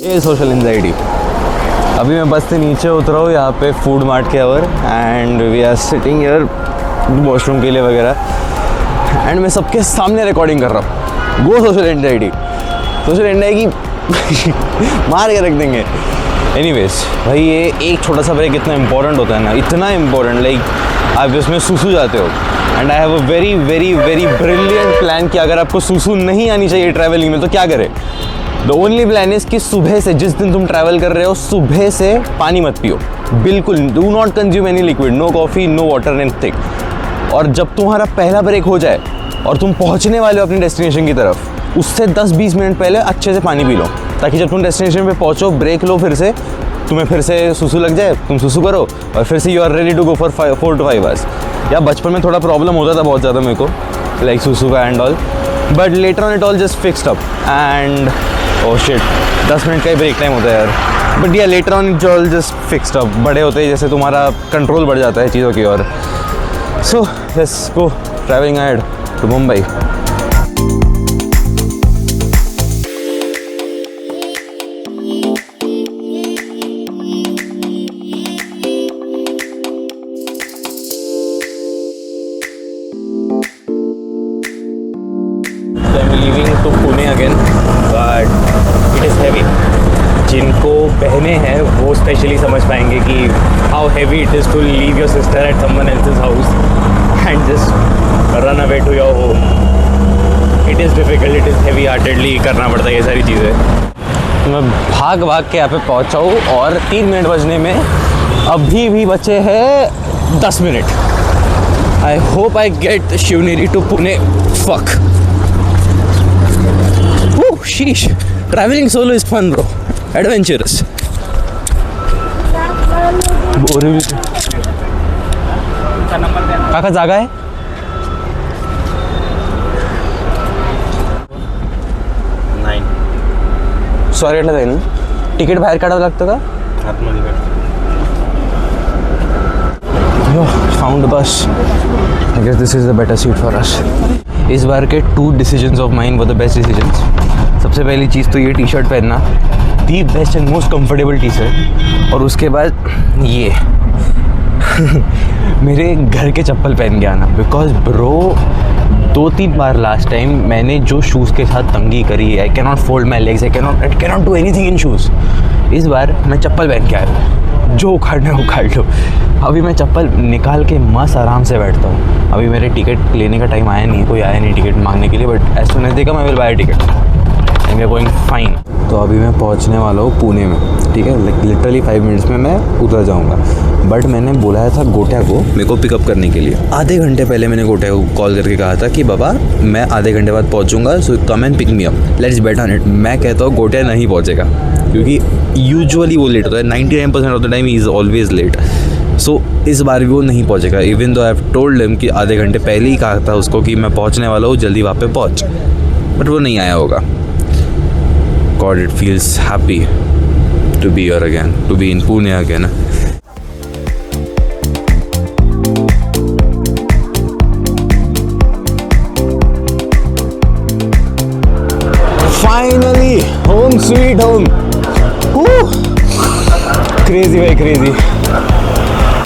ये social anxiety. अभी मैं बस से नीचे उतरा हूँ यहाँ पे फूड मार्ट के over and we are sitting here washroom के लिए वगैरह एंड मैं सबके सामने रिकॉर्डिंग कर रहा हूँ। वो सोशल एंजाइटी मार के रख देंगे। एनीवेज भाई ये एक छोटा सा ब्रेक इतना इंपॉर्टेंट होता है ना, इतना इंपॉर्टेंट, लाइक आप इसमें सूसू जाते हो and I have a very very very brilliant plan कि अगर आपको सूसू नहीं आनी चाहिए ट्रैवलिंग में तो क्या करें। द ओनली प्लान इज कि सुबह से, जिस दिन तुम ट्रैवल कर रहे हो, सुबह से पानी मत पियो बिल्कुल। Do not consume any liquid, no coffee, no water anything. और जब तुम्हारा पहला ब्रेक हो जाए और तुम पहुंचने वाले हो अपनी डेस्टिनेशन की तरफ, उससे 10-20 मिनट पहले अच्छे से पानी पी लो, ताकि जब तुम डेस्टिनेशन पे पहुंचो, ब्रेक लो, फिर से तुम्हें फिर से सुसु लग जाए, तुम सुसु करो और फिर से you are ready to go for 4 to 5 hours। या बचपन में थोड़ा प्रॉब्लम होता था बहुत ज़्यादा मेरे को, लाइक सुसु का and all, but later on it all just fixed up and oh shit 10 minute का ही ब्रेक टाइम होता है यार। बट या later on it all just fixed up. बड़े होते ही जैसे तुम्हारा कंट्रोल बढ़ जाता है चीज़ों की ओर। So let's go travelling ahead to Mumbai. तो Pune again, but it is heavy. जिनको बहनें हैं वो स्पेशली समझ पाएंगे कि how heavy it is to leave your sister at someone else's house and just run away to your home. It is difficult, it is heavy heartedly करना पड़ता है ये सारी चीज़ें। मैं भाग भाग के यहाँ पे पहुँचा हूँ और 3 मिनट बजने में अभी भी बचे हैं 10 minute. I hope I get Shivneri to Pune. Fuck sheesh, traveling solo is fun bro, adventurous। काका जागा आहे? नाही। सॉरी जाईल ना, तिकीट बाहेर काढावं लागतं का? आतमध्ये found bus. I guess this is the better seat for us. इस बार के 2 decisions of mine were the best decisions. सबसे पहली चीज़ तो ये टी शर्ट पहनना, the best and most comfortable T shirt, और उसके बाद ये मेरे घर के चप्पल पहन के आना, because bro 2-3 bar last time मैंने जो शूज़ के साथ तंगी करी है, I can not fold my legs, I can not do anything in shoes. इस बार मैं चप्पल पहन के आया, जो उखाड़ना है उखाड़ लो। अभी मैं चप्पल निकाल के मस्त आराम से बैठता हूँ। अभी मेरे टिकट लेने का टाइम आया नहीं, कोई आया नहीं टिकट मांगने के लिए, but as soon as they come I will buy ticket and we are going fine. तो अभी मैं पहुँचने वाला हूँ पुणे में, ठीक है, लिटरली 5 मिनट्स में मैं उतर जाऊँगा। बट मैंने बुलाया था गोट्या को मेरे को पिकअप करने के लिए। आधे घंटे पहले मैंने गोट्या को कॉल करके कहा था कि बाबा मैं आधे घंटे बाद पहुँचूँगा, so come and pick me up, let's bet on it. मैं कहता हूँ गोट्या नहीं पहुँचेगा, क्योंकि यूजुअली वो लेट होता है, 99% of the time he is always late. So इस बार भी वो नहीं पहुँचेगा, even though I have told him कि आधे घंटे पहले ही कहा था उसको कि मैं पहुँचने वाला हूँ, जल्दी वहाँ पे पहुँच, बट वो नहीं आया होगा। God, it feels happy to be here again, to be in Pune again. Finally, home sweet home. Crazy भाई crazy.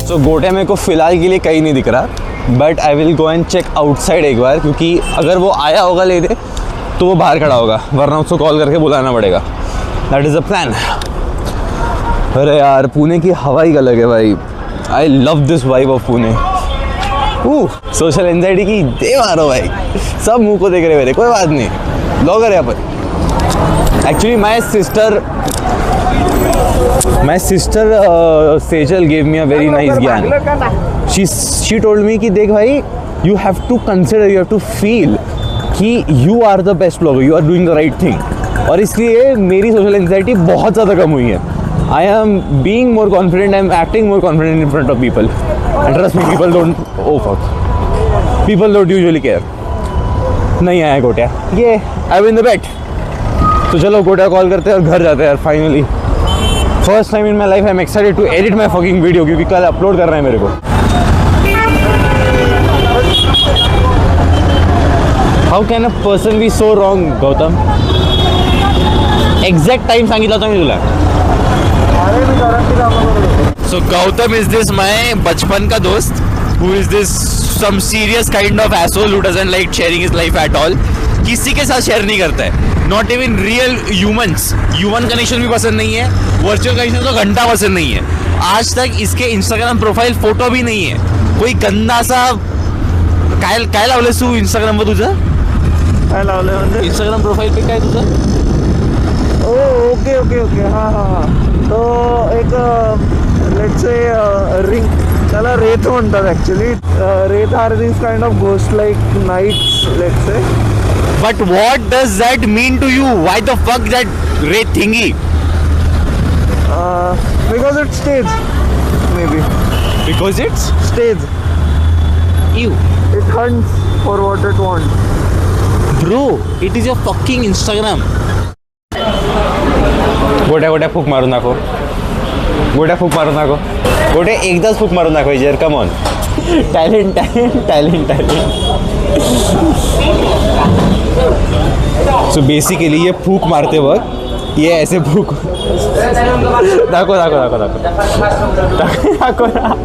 So गोट्या मेरे को फ़िलहाल के लिए कहीं नहीं दिख रहा, but I will go and check outside एक बार, क्योंकि अगर वो आया होगा लेने तो वो बाहर खड़ा होगा, वरना उसको कॉल करके बुलाना पड़ेगा। That is a plan. अरे यार पुणे की हवा ही अलग है भाई। I love this vibe of Pune. Social anxiety की दे मारो भाई, सब मुंह को देख रहे मेरे, कोई बात नहीं, ब्लॉगर है अपन। Actually my sister Sejal gave me a very nice gyan. She told me कि देख भाई, you have to consider, you have to feel कि you are the best blogger, you are doing the right thing. और इसलिए मेरी social anxiety बहुत ज़्यादा कम हुई है। I am being more confident, I am acting more confident in front of people, and trust me, people don't usually care. नहीं आया गोट्या, ये आई विन द बेट। तो चलो गोट्या कॉल करते हैं और घर जाते हैं यार finally. First time in my life I am excited to edit my fucking video, क्योंकि कल अपलोड करना है मेरे को। How can a person be so wrong, Gautam? Exact time सांगितला होता मी तुला. So Gautam is this my बचपन का दोस्त who is this some serious kind of asshole who doesn't like sharing his life at all. किसी के साथ शेयर नहीं करता है, not even real humans. Human connection भी पसंद नहीं है, वर्चुअल कनेक्शन तो घंटा पसंद नहीं है. आज तक इसके इंस्टाग्राम प्रोफाईल फोटो भी नहीं है. कोई गंदा सा काय लावलंस तू इंस्टाग्रामवर? तुझं काय लावलंय म्हणजे इंस्टाग्राम प्रोफाईल पे काय तुझं? ओ ओके ओके ओके हां हां हां. तो एक लेट्स से रिंग, त्याला रेत म्हणतात actually. Wraith are this kind of ghost like knights let's say. But what does that mean to you? Why the fuck that red thingy? Because it stays, maybe. Because it's Stays. you. It hunts for what it wants. Bro, it is your fucking Instagram. गोट्या फूक मारून दाखव. गोट्या फूक मारून दाखव. गोट्या एकदाच फूक मारून दाखवायची यार. Come on. Talent talent talent talent. So basically ये फूक मारते वक्त ये ऐसे फूक दाखव दाखव दाखव दाखव दाखव दाखव.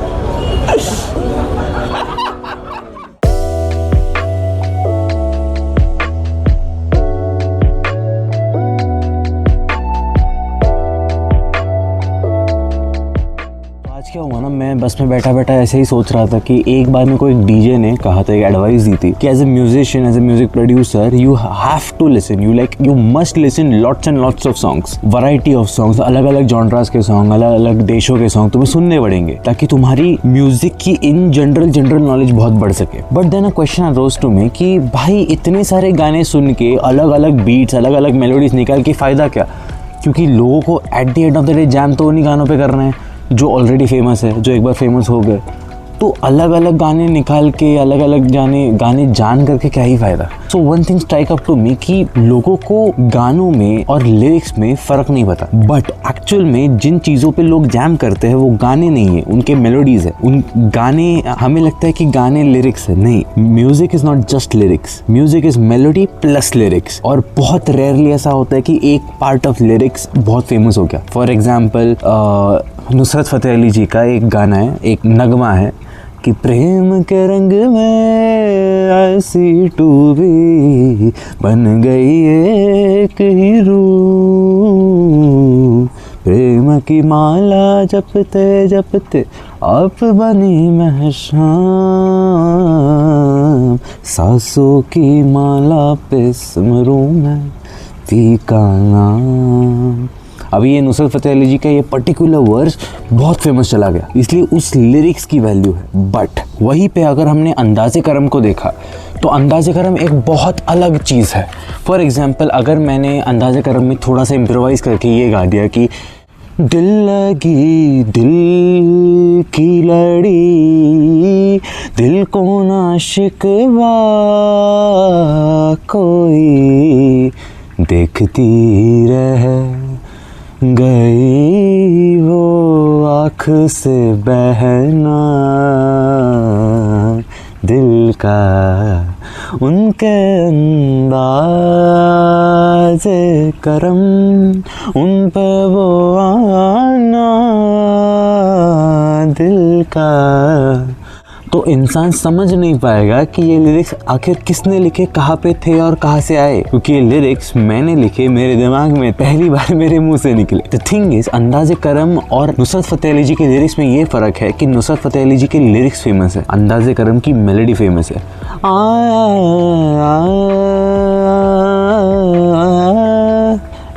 क्या हुआ ना, मैं बस में बैठा बैठा ऐसे ही सोच रहा था कि एक बार में कोई डीजे ने कहा था, एक एडवाइस दी थी कि as a musician, as a music producer you have to listen, you must listen lots and lots of songs, variety of songs, अलग अलग जॉनरास के सॉन्ग, अलग अलग देशों के सॉन्ग तुम्हें सुनने पड़ेंगे ताकि तुम्हारी म्यूजिक की इन जनरल नॉलेज बहुत बढ़ सके. But then a question arose to me कि भाई इतने सारे गाने सुन के अलग अलग बीट्स, अलग अलग मेलोडीज निकाल के फ़ायदा क्या? क्योंकि लोगों को at the end of the day jam तो उन्हीं गानों पे करना है जो ऑलरेडी फेमस है, जो एक बार फेमस हो गए. तो अलग अलग गाने निकाल के अलग अलग गाने जान करके क्या ही फ़ायदा. So one thing strike up to me कि लोगों को गानों में और लिरिक्स में फ़र्क नहीं पता. बट एक्चुअल में जिन चीज़ों पे लोग जैम करते हैं वो गाने नहीं है, उनके मेलोडीज़ है. उन गाने, हमें लगता है कि गाने लिरिक्स है. नहीं, music is not just lyrics, music is melody plus lyrics. और बहुत रेयरली ऐसा होता है कि एक पार्ट ऑफ लिरिक्स बहुत फेमस हो गया. फॉर एग्जाम्पल नुसरत फ़तेह अली जी का एक गाना है, एक नगमा है कि प्रेम के रंग में ऐसी टूबी बन गई एक ही रूह, प्रेम की माला जपते जपते आप बनी मैं शाम, सांसों की माला पे सिमरूं मैं फीका नाम. अभी ये नुसरत फ़तेह अली जी का ये पर्टिकुलर वर्स बहुत फेमस चला गया, इसलिए उस लिरिक्स की वैल्यू है. बट वहीं पे अगर हमने अंदाज़े करम को देखा तो अंदाज़े करम एक बहुत अलग चीज़ है. फॉर एग्जांपल अगर मैंने अंदाज़े करम में थोड़ा सा इम्प्रोवाइज़ करके ये गा दिया कि दिल लगी दिल की लड़ी, दिल को ना शिकवा कोई, देखती रह गई वो आँख से बहना दिल का, उनके अंदाज़े करम उन पे वो आना दिल का. तो इंसान समझ नहीं पाएगा कि ये लिरिक्स आखिर किसने लिखे, कहाँ पे थे और कहाँ से आए. क्योंकि ये लिरिक्स मैंने लिखे, मेरे दिमाग में पहली बार मेरे मुंह से निकले. द थिंग इज अंदाज़े करम और नुसरत फ़तेह अली जी के लिरिक्स में ये फ़र्क है कि नुसरत फ़तेह अली जी के लिरिक्स फेमस है, अंदाज़े करम की मेलोडी फेमस है.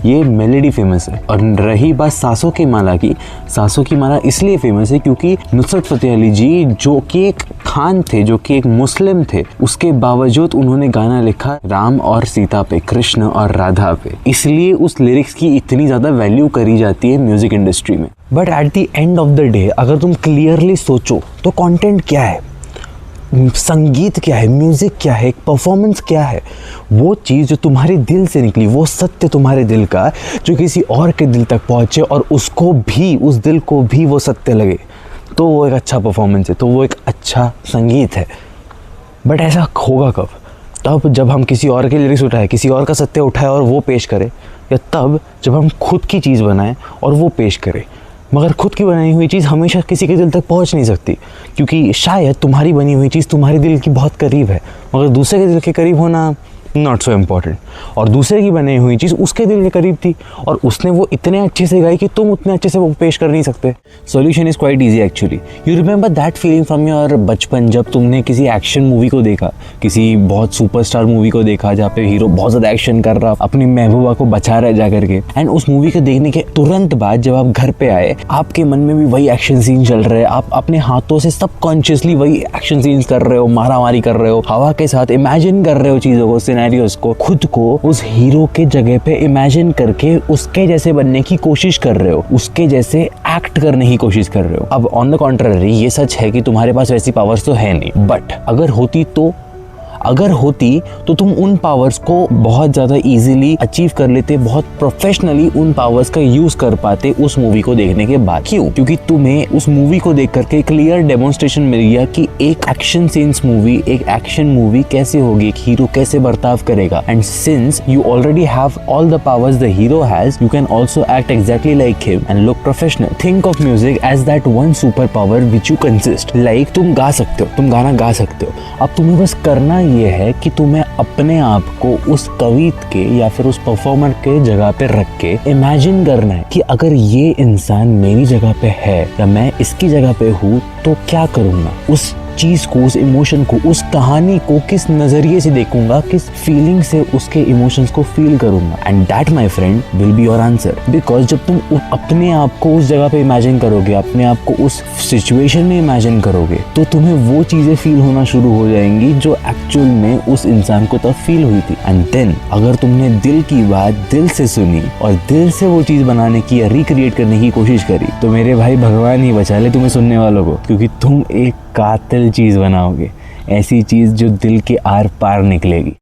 ये मेलोडी फेमस है. और रही बात सांसों की माला की, सांसों की माला इसलिए फेमस है क्योंकि नुसरत फ़तेह अली जी जो कि एक खान थे, जो कि एक मुस्लिम थे, उसके बावजूद उन्होंने गाना लिखा राम और सीता पे, कृष्ण और राधा पे, इसलिए उस लिरिक्स की इतनी ज़्यादा वैल्यू करी जाती है म्यूज़िक इंडस्ट्री में. But at the end of the day अगर तुम क्लियरली सोचो तो कंटेंट क्या है, संगीत क्या है, म्यूज़िक क्या है, एक परफॉर्मेंस क्या है, वो चीज़ जो तुम्हारे दिल से निकली, वो सत्य तुम्हारे दिल का जो किसी और के दिल तक पहुँचे और उसको भी, उस दिल को भी वो सत्य लगे, तो वो एक अच्छा परफॉर्मेंस है, तो वो एक अच्छा संगीत है. बट ऐसा होगा कब? तब जब हम किसी और के लिरिक्स उठाए, किसी और का सत्य उठाए और वो पेश करें, या तब जब हम खुद की चीज़ बनाएं और वो पेश करें। मगर खुद की बनाई हुई चीज़ हमेशा किसी के दिल तक पहुंच नहीं सकती, क्योंकि शायद तुम्हारी बनी हुई चीज़ तुम्हारे दिल की बहुत करीब है, मगर दूसरे के दिल के करीब होना नॉट सो इम्पॉर्टेंट। और दूसरे की बनाई हुई चीज़ उसके दिल के करीब थी और उसने वो इतने अच्छे से गाई कि तुम उतने अच्छे से वो पेश कर नहीं सकते। Solution is quite easy actually. You remember that feeling from your बचपन, जब तुमने किसी एक्शन मूवी को देखा, किसी बहुत सुपरस्टार मूवी को देखा जहाँ पे हीरो बहुत ज़्यादा एक्शन कर रहा, अपनी महबूबा को बचा रहा है जा करके, एंड उस मूवी को देखने के तुरंत बाद जब आप घर पे आए, आपके मन में भी वही एक्शन सीन चल रहे हैं, आप अपने हाथों से सबकॉन्शियसली वही एक्शन सीन्स कर रहे हो, मारा मारी कर रहे हो, हवा के साथ इमेजिन कर रहे हो चीज़ों को, सिनेरियोस को, खुद को उस हीरो के जगह पे इमेजिन करके उसके जैसे बनने की कोशिश कर रहे हो, उसके जैसे एक्ट करने की कोशिश कर रहे हो। अब ऑन द कॉन्ट्ररी ये सच है कि तुम्हारे पास वैसी पावर्स तो है नहीं, बट अगर होती तो तुम उन पावर्स को बहुत ज़्यादा इजीली अचीव कर लेते, बहुत प्रोफेशनली उन पावर्स का यूज़ कर पाते उस मूवी को देखने के बाद। क्यों? क्योंकि तुम्हें उस मूवी को देख करके क्लियर डेमोन्स्ट्रेशन मिल गया कि एक एक्शन सीन्स मूवी, एक एक्शन मूवी कैसे होगी, एक हीरो कैसे बर्ताव करेगा। And since you already have all the powers the hero has, you can also act exactly like him and look professional. Think of music as that one super power which you consist. Like तुम गा सकते हो, तुम गाना गा सकते हो, अब तुम्हें बस करना ये है कि तुम्हें अपने आप को उस कवित के या फिर उस परफॉर्मर के जगह पे रख के इमेजिन करना है कि अगर ये इंसान मेरी जगह पे है या मैं इसकी जगह पे हूँ तो क्या करूँगा, उस चीज को, उस इमोशन को, उस कहानी को किस नजरिए से देखूंगा, किस फीलिंग से उसके इमोशंस को फील करूंगा। And that my friend will be your answer. Because जब तुम अपने आप को उस जगह पे इमेजिन करोगे, अपने आप को उस सिचुएशन में इमेजिन करोगे, तो तुम्हें वो चीजें फील होना शुरू हो जाएंगी जो एक्चुअल में उस इंसान को तब फील हुई थी। एंड देन अगर तुमने दिल की बात दिल से सुनी और दिल से वो चीज बनाने की या रिक्रिएट करने की कोशिश करी, तो मेरे भाई भगवान ही बचा ले तुम्हें सुनने वालों को, क्योंकि तुम एक कातिल चीज़ बनाओगे, ऐसी चीज़ जो दिल के आर पार निकलेगी।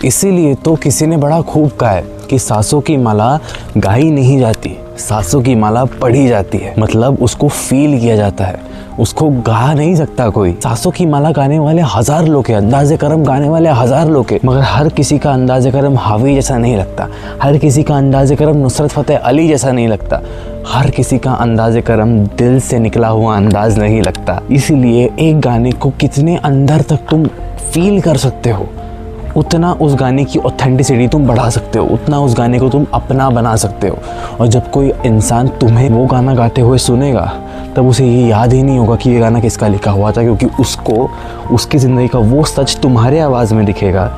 इसीलिए तो किसी ने बड़ा खूब कहा है कि सांसों की माला गाई नहीं जाती, सांसों की माला पढ़ी जाती है। मतलब उसको फील किया जाता है, उसको गा नहीं सकता कोई। सांसों की माला गाने वाले 1000 लोग हैं, अंदाज़े करम गाने वाले 1000 लोग हैं, मगर हर किसी का अंदाज़े करम हावी जैसा नहीं लगता, हर किसी का अंदाज़े करम नुसरत फ़तेह अली जैसा नहीं लगता, हर किसी का अंदाज़े करम दिल से निकला हुआ अंदाज नहीं लगता। इसीलिए एक गाने को कितने अंदर तक तुम फील कर सकते हो, उतना उस गाने की ऑथेंटिसिटी तुम बढ़ा सकते हो, उतना उस गाने को तुम अपना बना सकते हो। और जब कोई इंसान तुम्हें वो गाना गाते हुए सुनेगा, तब उसे ये याद ही नहीं होगा कि ये गाना किसका लिखा हुआ था, क्योंकि उसको उसकी ज़िंदगी का वो सच तुम्हारे आवाज़ में दिखेगा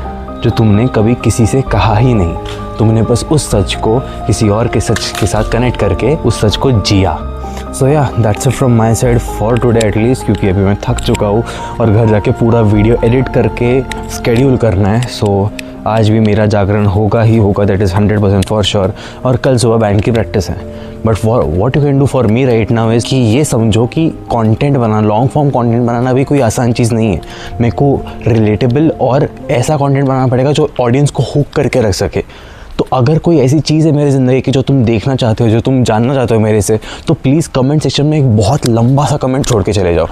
जो तुमने कभी किसी से कहा ही नहीं। तुमने बस उस सच को किसी और के सच के साथ कनेक्ट करके उस सच को जिया। सो या that's it from my side for today at least, क्योंकि अभी मैं थक चुका हूँ और घर जाके पूरा वीडियो एडिट करके स्केड्यूल करना है। सो आज भी मेरा जागरण होगा ही होगा, दैट इज़ 100% फॉर श्योर। और कल सुबह बैंड की प्रैक्टिस है। But for what you can do for me right now is कि ये समझो कि कंटेंट बनाना, लॉन्ग फॉर्म कंटेंट बनाना भी कोई आसान चीज़ नहीं है। मेरे को रिलेटेबल और ऐसा कंटेंट बनाना पड़ेगा जो ऑडियंस को हुक करके रख सके। तो अगर कोई ऐसी चीज़ है मेरी ज़िंदगी की जो तुम देखना चाहते हो, जो तुम जानना चाहते हो मेरे से, तो प्लीज़ कमेंट सेक्शन में एक बहुत लंबा सा कमेंट छोड़ के चले जाओ।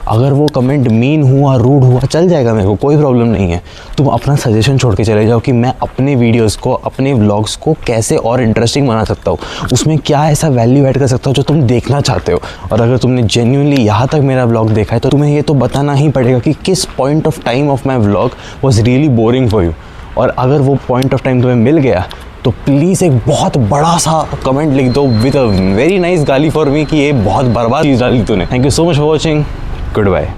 अगर वो कमेंट मीन हुआ, रूड हुआ, चल जाएगा, मेरे को कोई प्रॉब्लम नहीं है। तुम अपना सजेशन छोड़ के चले जाओ कि मैं अपने वीडियोस को, अपने व्लॉग्स को कैसे और इंटरेस्टिंग बना सकता हूँ, उसमें क्या ऐसा वैल्यू ऐड कर सकता हूँ जो तुम देखना चाहते हो। और अगर तुमने जेन्युइनली यहाँ तक मेरा व्लॉग देखा है, तो तुम्हें ये तो बताना ही पड़ेगा कि किस point of time of my vlog was really boring for you. और अगर वो पॉइंट ऑफ टाइम तुम्हें मिल गया, तो प्लीज़ एक बहुत बड़ा सा कमेंट लिख दो विद अ वेरी नाइस गाली फॉर मी कि ये बहुत बर्बाद चीज़ डाली तूने। Thank you so much for watching. Good bye.